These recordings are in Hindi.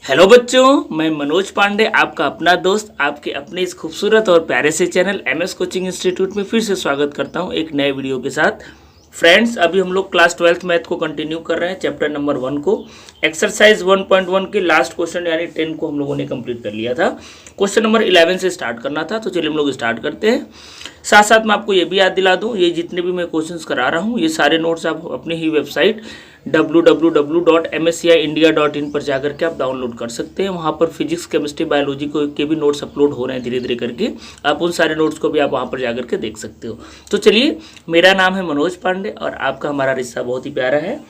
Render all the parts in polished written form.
हेलो बच्चों, मैं मनोज पांडे, आपका अपना दोस्त, आपके अपने इस खूबसूरत और प्यारे से चैनल एमएस कोचिंग इंस्टीट्यूट में फिर से स्वागत करता हूं एक नए वीडियो के साथ। फ्रेंड्स, अभी हम लोग क्लास 12th मैथ को कंटिन्यू कर रहे हैं, चैप्टर नंबर 1 को। एक्सरसाइज 1.1 के लास्ट क्वेश्चन यानी 10 को हम लोगों ने कंप्लीट कर लिया था। क्वेश्चन नंबर 11 से स्टार्ट करना था, तो चलिए हम लोग स्टार्ट करते हैं। साथ साथ मैं आपको ये भी याद दिला दूँ, ये जितने भी मैं क्वेश्चंस करा रहा हूँ, ये सारे नोट्स आप अपनी ही वेबसाइट www.msciindia.in पर जाकर के आप डाउनलोड कर सकते हैं। वहाँ पर फिजिक्स, केमिस्ट्री, बायोलॉजी के भी नोट्स अपलोड हो रहे हैं धीरे धीरे करके। आप उन सारे नोट्स को भी आप वहाँ पर जाकर के देख सकते हो। तो चलिए, मेरा नाम है मनोज पांडे और आपका हमारा रिश्ता बहुत ही प्यारा है,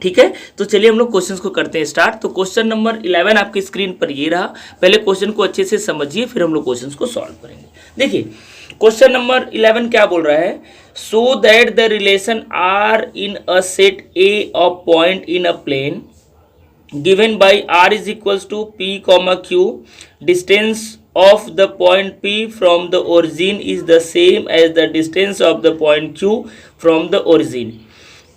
ठीक है। तो चलिए हम लोग क्वेश्चंस को करते हैं स्टार्ट। तो क्वेश्चन नंबर 11 आपकी स्क्रीन पर ये रहा। पहले क्वेश्चन को अच्छे से समझिए, फिर हम लोग क्वेश्चंस को सॉल्व करेंगे। देखिए क्वेश्चन नंबर 11 क्या बोल रहा है, so that the relation R in a set A of point in a plane given by R is equals to P comma Q, distance of the point P from the origin is the same as the distance of the point Q from the origin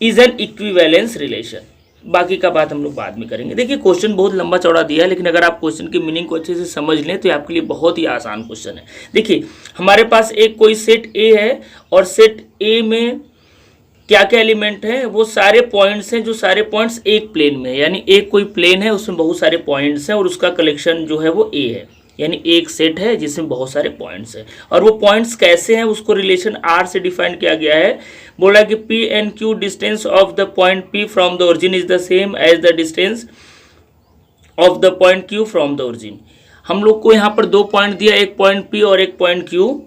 is an equivalence relation। बाकी का बात हम लोग बाद में करेंगे। देखिए क्वेश्चन बहुत लंबा चौड़ा दिया है, लेकिन अगर आप क्वेश्चन की मीनिंग को अच्छे से समझ लें तो ये आपके लिए बहुत ही आसान क्वेश्चन है। देखिए हमारे पास एक कोई सेट ए है और सेट ए में क्या क्या एलिमेंट है, वो सारे पॉइंट्स हैं, जो सारे पॉइंट्स एक प्लेन में है। यानी एक कोई प्लेन है, उसमें बहुत सारे पॉइंट्स हैं और उसका कलेक्शन जो है वो ए है। यानी एक सेट है जिसमें बहुत सारे पॉइंट्स हैं। और वो पॉइंट्स कैसे हैं, उसको रिलेशन आर से डिफाइन किया गया है। बोला कि P and Q distance of the point P from the origin is the same as the distance of the point Q from the origin. हम लोग को यहाँ पर दो पॉइंट दिया, एक पॉइंट पी और एक पॉइंट क्यू।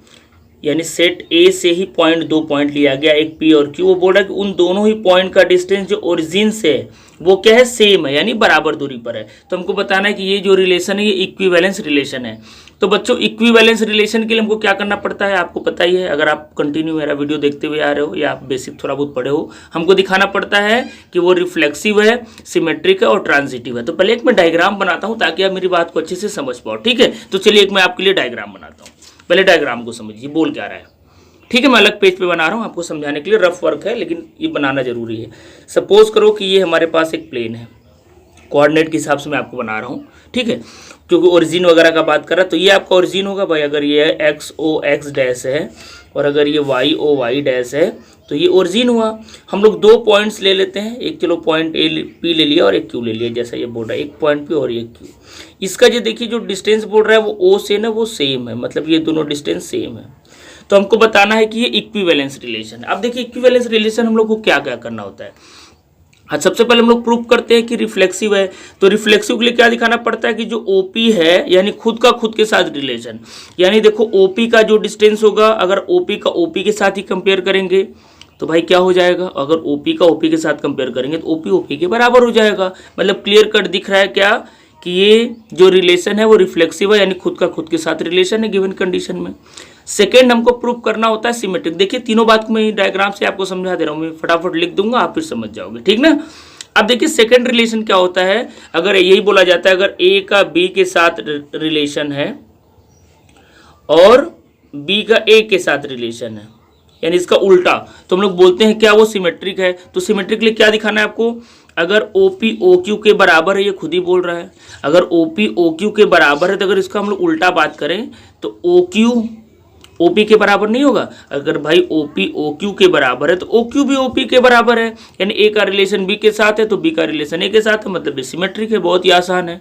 यानी सेट ए से ही दो पॉइंट लिया गया, एक पी और क्यू। वो बोला कि उन दोनों ही पॉइंट का डिस्टेंस जो ओरिजिन से है वो क्या है, सेम है, यानी बराबर दूरी पर है। तो हमको बताना है कि ये जो रिलेशन है ये इक्विवेलेंस रिलेशन है। तो बच्चों इक्विवेलेंस रिलेशन के लिए हमको क्या करना पड़ता है, आपको पता ही है। अगर आप कंटिन्यू मेरा वीडियो देखते हुए आ रहे हो या आप बेसिक थोड़ा बहुत पढ़े हो, हमको दिखाना पड़ता है कि वो रिफ्लेक्सिव है, सिमेट्रिक है और ट्रांजिटिव है। तो पहले एक मैं डायग्राम बनाता हूँ ताकि आप मेरी बात को अच्छे से समझ पाओ, ठीक है। तो चलिए एक मैं आपके लिए डायग्राम बनाता हूँ। पहले डायग्राम को समझिए बोल क्या रहा है, ठीक है। मैं अलग पेज पे बना रहा हूँ आपको समझाने के लिए, रफ वर्क है लेकिन ये बनाना जरूरी है। सपोज करो कि ये हमारे पास एक प्लेन है, कोऑर्डिनेट के हिसाब से मैं आपको बना रहा हूँ, ठीक है, क्योंकि ओरिजिन वगैरह का बात कर रहा है। तो ये आपका ओरिजिन होगा भाई, अगर ये एक्स ओ एक्स डैश है और अगर ये वाई ओ वाई डैश है तो ये ओरिजिन हुआ। हम लोग दो पॉइंट्स ले लेते हैं, एक चलो पॉइंट ए पी ले लिया और एक क्यू ले लिया, जैसा ये बोल रहा है, एक पॉइंट पी और एक क्यू। इसका जो देखिए जो डिस्टेंस बोल रहा है वो ओ से ना वो सेम है, मतलब ये दोनों डिस्टेंस सेम है। तो हमको बताना है कि ये इक्विवेलेंस रिलेशन है। अब देखिए इक्विवेलेंस रिलेशन हम लोग को क्या क्या करना होता है। हाँ, सबसे पहले हम लोग प्रूव करते हैं कि रिफ्लेक्सिव है। तो रिफ्लेक्सिव के लिए क्या दिखाना पड़ता है कि जो ओपी है यानी खुद का खुद के साथ रिलेशन, यानी देखो ओपी का जो डिस्टेंस होगा, अगर ओपी का ओपी के साथ ही कंपेयर करेंगे तो भाई क्या हो जाएगा, अगर ओपी का ओपी के साथ कंपेयर करेंगे तो ओपी ओपी के बराबर हो जाएगा। मतलब क्लियर कट दिख रहा है क्या कि ये जो रिलेशन है वो रिफ्लेक्सिव है, यानी खुद का खुद के साथ रिलेशन है गिवन कंडीशन में। सेकेंड हमको प्रूव करना होता है सिमेट्रिक। देखिए तीनों बात को मैं डायग्राम से आपको समझा दे रहा हूँ, मैं फटाफट लिख दूंगा, आप फिर समझ जाओगे, ठीक ना। अब देखिए सेकेंड रिलेशन क्या होता है, अगर यही बोला जाता है अगर ए का बी के साथ रिलेशन है और बी का ए के साथ रिलेशन है, यानी इसका उल्टा, तो हम लोग बोलते हैं क्या वो सिमेट्रिक है। तो सिमेट्रिक के लिए क्या दिखाना है आपको, अगर OP OQ के बराबर है, ये खुद ही बोल रहा है, अगर OP OQ के बराबर है तो अगर इसका हम लोग उल्टा बात करें तो OQ OP के बराबर नहीं होगा। अगर भाई OP OQ के बराबर है तो OQ भी OP के बराबर है, यानी A का रिलेशन B के साथ है तो B का रिलेशन A के साथ है, मतलब ये सिमेट्रिक है, बहुत ही आसान है।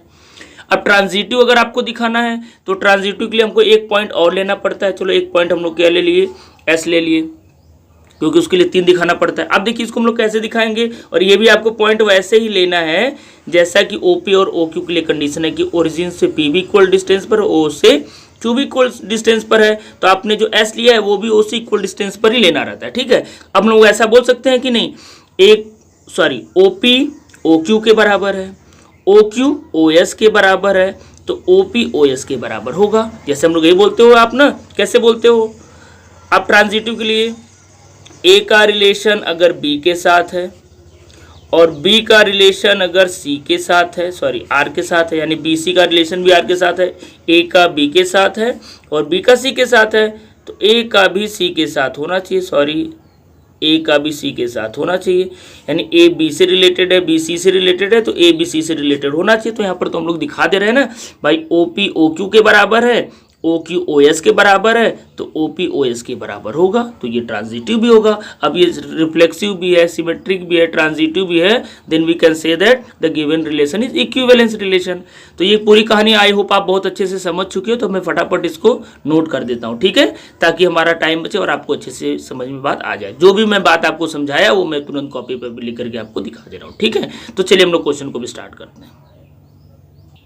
अब ट्रांजिटिव अगर आपको दिखाना है तो ट्रांजिटिव के लिए हमको एक पॉइंट और लेना पड़ता है। चलो एक पॉइंट हम लोग क्या ले लिए, S ले लिए, क्योंकि उसके लिए 3 दिखाना पड़ता है। अब देखिए इसको हम लोग कैसे दिखाएंगे, और ये भी आपको पॉइंट वैसे ही लेना है जैसा कि OP और OQ के लिए कंडीशन है कि ओरिजिन से P भी इक्वल डिस्टेंस पर, O से Q भी इक्वल डिस्टेंस पर है। तो आपने जो S लिया है वो भी O से इक्वल डिस्टेंस पर ही लेना रहता है, ठीक है। अब हम लोग ऐसा बोल सकते हैं कि नहीं, OP OQ के बराबर है, OQ OS के बराबर है, तो OP OS के बराबर होगा। जैसे हम लोग यही बोलते हो आप ना, कैसे बोलते हो। अब ट्रांजिटिव के लिए A का रिलेशन अगर B के साथ है और B का रिलेशन अगर C के साथ है, सॉरी R के साथ है, यानी BC का रिलेशन भी R के साथ है, A का B के साथ है और B का C के साथ है, तो A का भी C के साथ होना चाहिए, सॉरी ए का भी सी के साथ होना चाहिए, यानी ए बी से रिलेटेड है, बी सी से रिलेटेड है, तो ए बी सी से रिलेटेड होना चाहिए। तो यहाँ पर तो हम लोग दिखा दे रहे हैं ना भाई, ओ पी ओ क्यू के बराबर है, ओ क्यू ओ एस के बराबर है, तो ओ पी ओ एस के बराबर होगा, तो ये ट्रांजिटिव भी होगा। अब ये रिफ्लेक्सिव भी है, सिमेट्रिक भी है, ट्रांजिटिव भी है, then we can say that the given relation is equivalence relation. तो ये पूरी कहानी आई होप आप बहुत अच्छे से समझ चुके हो, तो मैं फटाफट इसको नोट कर देता हूँ, ठीक है, ताकि हमारा टाइम बचे और आपको अच्छे से समझ में बात आ जाए। जो भी मैं बात आपको समझाया वो मैं तुरंत कॉपी पर लिख करके आपको दिखा दे रहा हूँ, ठीक है। तो चलिए हम लोग क्वेश्चन को भी स्टार्ट करते हैं।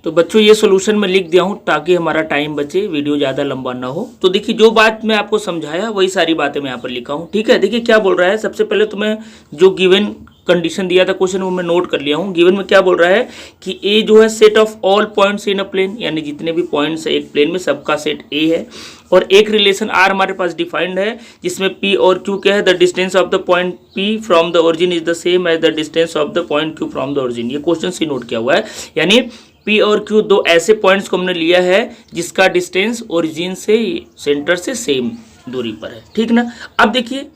तो बच्चों ये सॉल्यूशन मैं लिख दिया हूँ ताकि हमारा टाइम बचे, वीडियो ज़्यादा लंबा ना हो। तो देखिए जो बात मैं आपको समझाया वही सारी बातें मैं यहाँ पर लिखा हूँ, ठीक है। देखिए क्या बोल रहा है, सबसे पहले तो मैं जो गिवन कंडीशन दिया था क्वेश्चन वो मैं नोट कर लिया हूँ। गिवन में क्या बोल रहा है कि ए जो है set of all points in a plane, यानी जितने भी पॉइंट्स है एक प्लेन में सबका सेट ए है, और एक रिलेशन आर हमारे पास डिफाइंड है जिसमें पी और क्यू क्या है, the distance of the point P from the origin is the same as the distance of the point Q from the origin. ये क्वेश्चन से नोट किया हुआ है, यानी पी और क्यू दो ऐसे पॉइंट्स को हमने लिया है जिसका डिस्टेंस ओरिजिन से सेंटर से सेम दूरी पर है, ठीक ना। अब देखिए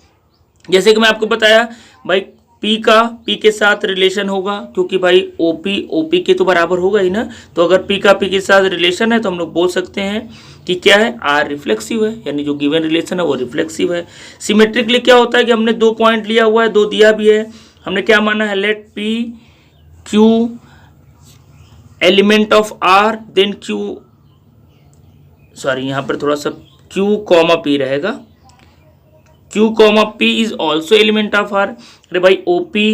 जैसे कि मैं आपको बताया भाई पी का पी के साथ रिलेशन होगा, क्योंकि भाई ओपी के तो बराबर होगा ही ना। तो अगर पी का पी के साथ रिलेशन है तो हम लोग बोल सकते हैं कि क्या है, आर रिफ्लेक्सिव है, यानी जो गिवन रिलेशन है वो रिफ्लेक्सिव है। सिमेट्रिकली क्या होता है कि हमने दो पॉइंट लिया हुआ है, दो दिया भी है, हमने क्या माना है, let P Q element of R then Q, sorry यहाँ पर थोड़ा सा क्यू कॉमा पी रहेगा, Q comma P is also element of R. अरे भाई ओ पी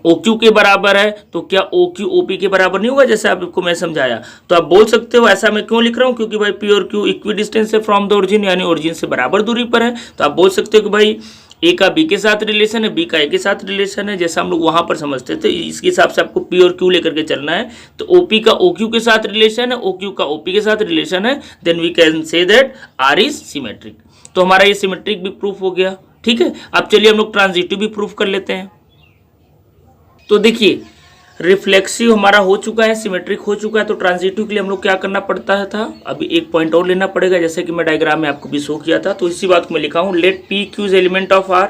ओ क्यू के बराबर है तो क्या ओ क्यू ओ पी के बराबर नहीं होगा, जैसे आपको मैं समझाया। तो आप बोल सकते हो ऐसा मैं क्यों लिख रहा हूँ, क्योंकि भाई पी और क्यू इक्वी डिस्टेंस है फ्रॉम द ओरिजिन, यानी ओरिजिन से बराबर दूरी पर है। तो आप बोल सकते हो कि भाई ए का बी के साथ रिलेशन है, बी का ए के साथ रिलेशन है, जैसा हम लोग वहां पर समझते थे। इसके हिसाब से आपको पी और क्यू लेकर के चलना है। तो ओपी का ओ क्यू के साथ रिलेशन है, ओ क्यू का ओपी के साथ रिलेशन है, then we can say that R is symmetric. तो हमारा ये सिमेट्रिक भी प्रूफ हो गया, ठीक है। अब चलिए हम लोग ट्रांजिटिव भी प्रूफ कर लेते हैं। तो देखिए रिफ्लेक्सिव हमारा हो चुका है, सिमेट्रिक हो चुका है, तो ट्रांजिटिव के लिए हम लोग क्या करना पड़ता है था, अभी एक पॉइंट और लेना पड़ेगा, जैसे कि मैं डायग्राम में आपको भी शो किया था। तो इसी बात को मैं लिखा हूँ, let P Q is element of R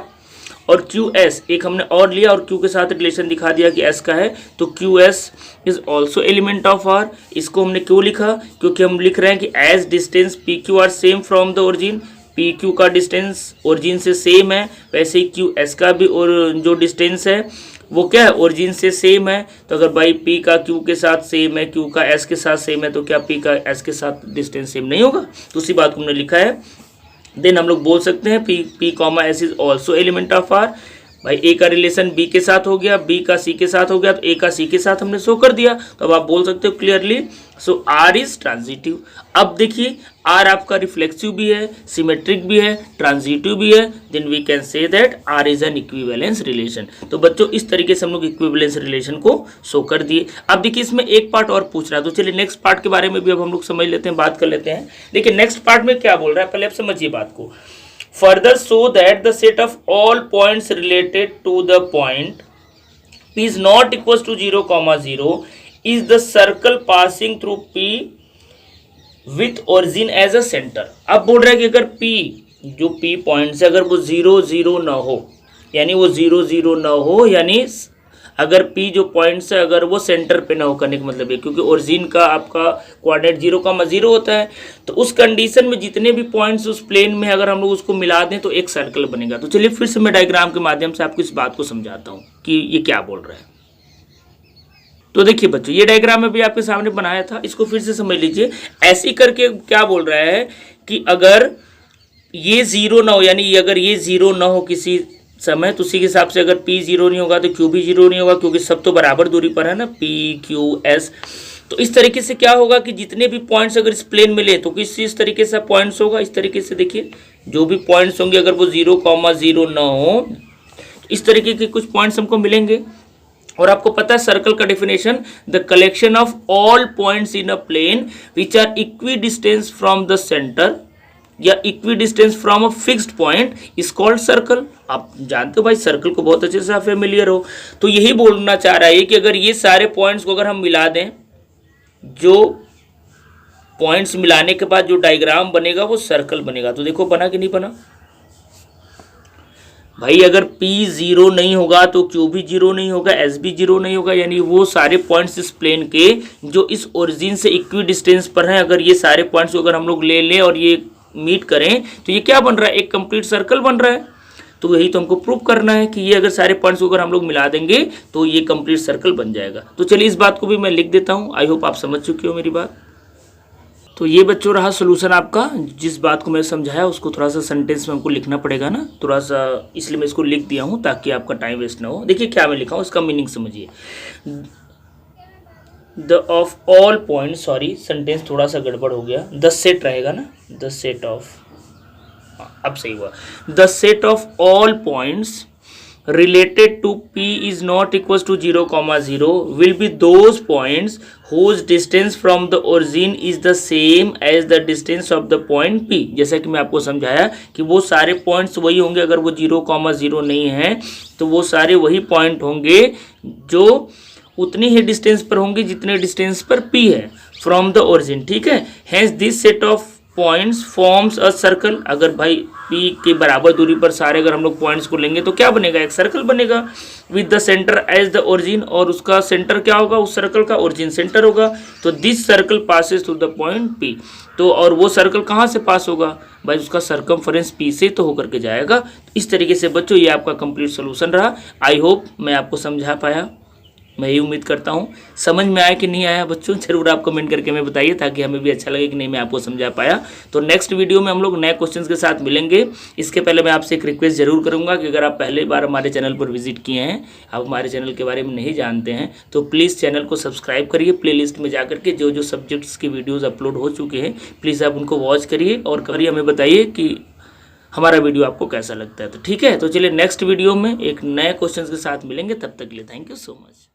और क्यू एस एक हमने और लिया और क्यू के साथ रिलेशन दिखा दिया कि एस का है, तो Q S is also element of R. इसको हमने क्यों लिखा, क्योंकि हम लिख रहे हैं कि as distance P Q are same from the origin, P Q का डिस्टेंस ओरिजिन से सेम है, वैसे ही क्यू एस का भी और जो डिस्टेंस है वो क्या है, ओरिजिन से सेम है। तो अगर भाई पी का क्यू के साथ सेम है, क्यू का एस के साथ सेम है, तो क्या पी का एस के साथ डिस्टेंस सेम नहीं होगा। तो उसी बात को हमने लिखा है। देन हम लोग बोल सकते हैं P comma S is also element of R. भाई ए का रिलेशन बी के साथ हो गया, बी का सी के साथ हो गया, तो ए का सी के साथ हमने शो कर दिया। तो अब आप बोल सकते हो clearly, so R is transitive. अब देखिए आर आपका रिफ्लेक्सिव भी है, सिमेट्रिक भी है, ट्रांजिटिव भी है, then we can say that R is an equivalence relation. तो बच्चों इस तरीके से हम लोग इक्विवेलेंस रिलेशन को शो कर दिए। अब देखिए इसमें एक पार्ट और पूछ रहा है, तो चलिए नेक्स्ट पार्ट के बारे में भी अब हम लोग समझ लेते हैं, बात कर लेते हैं। देखिए नेक्स्ट पार्ट में क्या बोल रहा है, पहले आप समझिए बात को। Further, show that the set of all points related to the point P is not equals to 0, 0 is the circle passing through P with origin as a center। अब बोल रहा है कि अगर P जो P पॉइंट से अगर वो 0, 0 ना हो, यानी वो 0, 0 ना हो, यानी अगर P जो पॉइंट से अगर वो सेंटर पे ना हो, करने का मतलब है क्योंकि ओरिजिन का आपका कोऑर्डिनेट 0, होता है। तो उस कंडीशन में जितने भी पॉइंट्स उस प्लेन में अगर हम लोग उसको मिला दें तो एक सर्कल बनेगा। तो चलिए फिर से मैं डायग्राम के माध्यम से आपको इस बात को समझाता हूँ कि ये क्या बोल रहा है। तो देखिए बच्चों ये डायग्राम में भी आपके सामने बनाया था, इसको फिर से समझ लीजिए। ऐसे करके क्या बोल रहा है कि अगर ये 0 ना हो, यानी अगर ये 0 ना हो किसी समय, तो उसी के हिसाब से अगर P 0 नहीं होगा तो Q भी 0 नहीं होगा, क्योंकि सब तो बराबर दूरी पर है ना, P Q S। तो इस तरीके से क्या होगा कि जितने भी पॉइंट्स अगर इस प्लेन में ले तो किस तरीके से पॉइंट्स होगा, इस तरीके से देखिए जो भी पॉइंट्स होंगे अगर वो 0, 0 ना हो, इस तरीके के कुछ पॉइंट्स हमको मिलेंगे। और आपको पता है सर्कल का definition, the collection of all points in a plane which are equidistance from the center या equidistance from a fixed point is called circle. आप जानते हो भाई सर्कल को बहुत अच्छे से आप फेमिलियर हो। तो यही बोलना चाह रहा है कि अगर ये सारे पॉइंट्स को अगर हम मिला दें, जो पॉइंट्स मिलाने के बाद जो डायग्राम बनेगा वो सर्कल बनेगा। तो देखो बना कि नहीं बना। भाई अगर P 0 नहीं होगा तो Q भी 0 नहीं होगा, S भी 0 नहीं होगा, यानी वो सारे पॉइंट्स इस प्लेन के जो इस ओरिजिन से इक्वी डिस्टेंस पर हैं, अगर ये सारे पॉइंट्स को अगर हम लोग ले लें और ये मीट करें तो ये क्या बन रहा है, एक कंप्लीट सर्कल बन रहा है। तो यही तो हमको प्रूव करना है कि ये अगर सारे पॉइंट्स को अगर हम लोग मिला देंगे तो ये कंप्लीट सर्कल बन जाएगा। तो चलिए इस बात को भी मैं लिख देता हूँ, आई होप आप समझ चुके हो मेरी बात। तो ये बच्चों रहा सोल्यूशन आपका। जिस बात को मैंने समझाया उसको थोड़ा सा सेंटेंस में हमको लिखना पड़ेगा ना, थोड़ा सा, इसलिए मैं इसको लिख दिया हूँ ताकि आपका टाइम वेस्ट ना हो। देखिए क्या मैं लिखा हूँ, इसका मीनिंग समझिए। The of all point, sorry sentence थोड़ा सा गड़बड़ हो गया, द सेट रहेगा ना, द सेट ऑफ, अब सही हुआ। The set of all points related to P is not equals to 0, 0 will be those points whose distance from the origin is the same as the distance of the point P। जैसा कि मैं आपको समझाया कि वो सारे पॉइंट्स वही होंगे, अगर वो 0, 0 नहीं है तो वो सारे वही पॉइंट होंगे जो उतनी ही डिस्टेंस पर होंगे जितने डिस्टेंस पर P है फ्रॉम द ओरिजिन, ठीक है। Hence this set of points forms a circle. अगर भाई P के बराबर दूरी पर सारे अगर हम लोग पॉइंट्स को लेंगे तो क्या बनेगा, एक सर्कल बनेगा with the centre as the origin, और उसका सेंटर क्या होगा, उस सर्कल का ओरिजिन सेंटर होगा। तो this circle passes through the point P। तो और वो सर्कल कहाँ से पास होगा भाई, उसका सरकमफरेंस P से तो होकर के जाएगा। इस तरीके से बच्चों ये आपका कंप्लीट सोल्यूशन रहा। आई होप मैं आपको समझा पाया, मैं ये उम्मीद करता हूँ। समझ में आया कि नहीं आया बच्चों, जरूर आप कमेंट करके हमें बताइए ताकि हमें भी अच्छा लगे कि नहीं मैं आपको समझा पाया। तो नेक्स्ट वीडियो में हम लोग नए क्वेश्चंस के साथ मिलेंगे। इसके पहले मैं आपसे एक रिक्वेस्ट जरूर करूँगा कि अगर आप पहली बार हमारे चैनल पर विजिट किए हैं, आप हमारे चैनल के बारे में नहीं जानते हैं, तो प्लीज़ चैनल को सब्सक्राइब करिए। प्लेलिस्ट में जाकर के जो जो सब्जेक्ट्स की वीडियोज़ अपलोड हो चुके हैं प्लीज़ आप उनको वॉच करिए और करिए, हमें बताइए कि हमारा वीडियो आपको कैसा लगता है। तो ठीक है, तो चलिए नेक्स्ट वीडियो में एक नए क्वेश्चन के साथ मिलेंगे, तब तक के लिए थैंक यू सो मच।